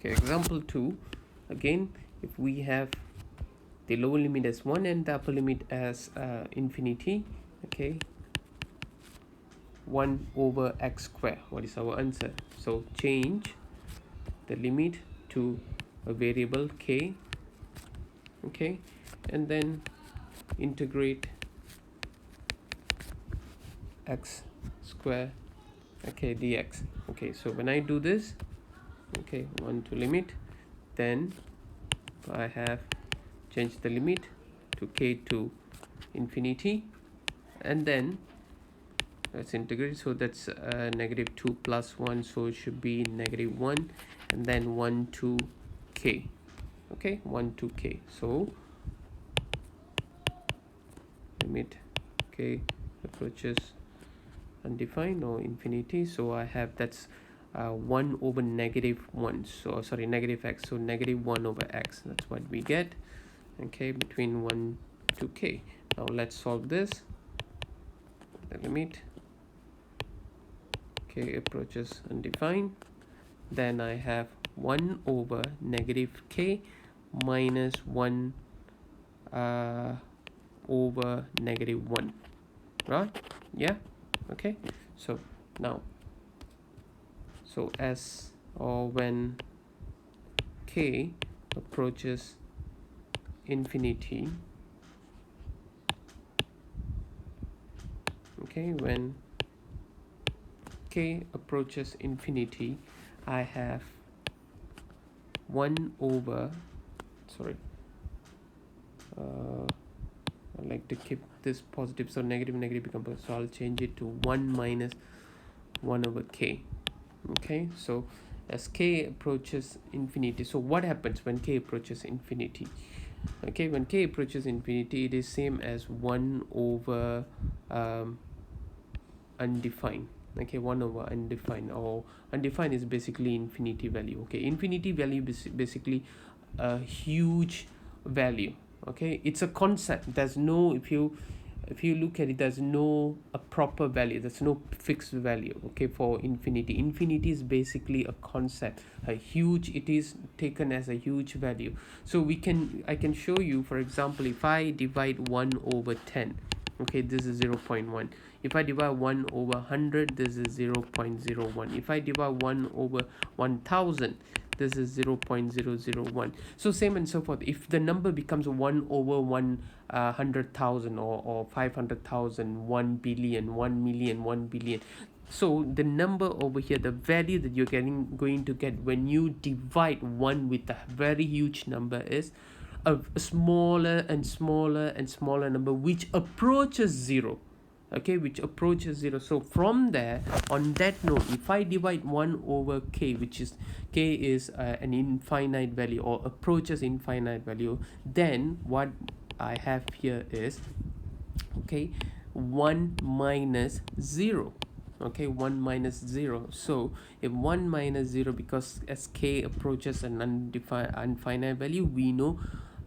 Okay, example 2. Again, if we have the lower limit as 1 and the upper limit as infinity, okay, 1 over x square, what is our answer? So change the limit to a variable k, okay, and then integrate x square, okay, dx. Okay, so when I do this, okay, 1 to limit, then I have changed the limit to k to infinity, and then let's integrate. So that's -2 plus 1, so it should be -1, and then 1 to k. Okay, 1 to k. So limit k approaches undefined or infinity, so I have that's 1 over -1, so sorry, negative x, so -1 over x, that's what we get. Okay, between 1 to k. Now let's solve this. The limit k approaches undefined, then I have 1 over -k minus 1 over -1, right? Yeah, okay. So now, so as or when k approaches infinity, okay, when k approaches infinity, I have 1 over, sorry, I like to keep this positive, so negative become positive, so I'll change it to 1 minus 1 over k. Okay, so as k approaches infinity, so what happens when k approaches infinity? Okay, when k approaches infinity, it is same as 1 over undefined. Okay, 1 over undefined, or undefined is basically infinity value. Okay, infinity value is basically a huge value. Okay, it's a concept. There's no, if you look at it, there's no a proper value, there's no fixed value. Okay, for infinity is basically a concept, a huge, it is taken as a huge value. So I can show you, for example, if I divide 1 over 10, okay, this is 0.1. If I divide 1 over 100, this is 0.01. If I divide 1 over 1000, this is 0.001. So same and so forth. If the number becomes 1 over 100,000 or 500,000, 1 billion, 1 million, 1 billion, so the number over here, the value that you're going to get when you divide 1 with a very huge number is a smaller and smaller and smaller number, which approaches 0. Okay, which approaches 0. So from there, on that note, if I divide 1 over k, which is k is an infinite value or approaches infinite value, then what I have here is, okay, 1 minus 0. Okay, 1 minus 0. So if 1 minus 0, because as k approaches an unfinite value, we know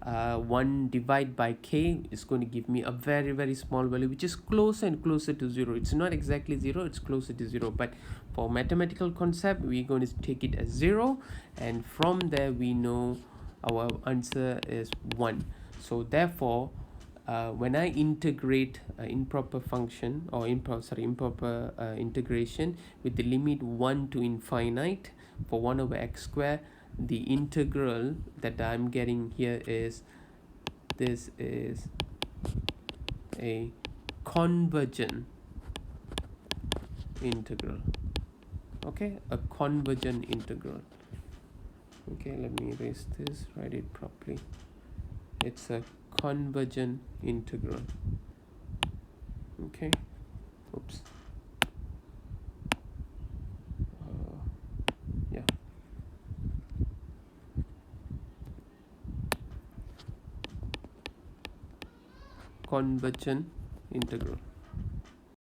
1 divided by k is going to give me a very, very small value, which is closer and closer to 0. It's not exactly 0, it's closer to 0, but for mathematical concept, we're going to take it as 0, and from there we know our answer is 1. So therefore, when I integrate improper function or improper integration with the limit 1 to infinite for 1 over x square, the integral that I'm getting here is, this is a convergent integral. Okay, a convergent integral. Okay, let me erase this, write it properly. It's a convergent integral. Okay, oops. Yeah, convergent integral.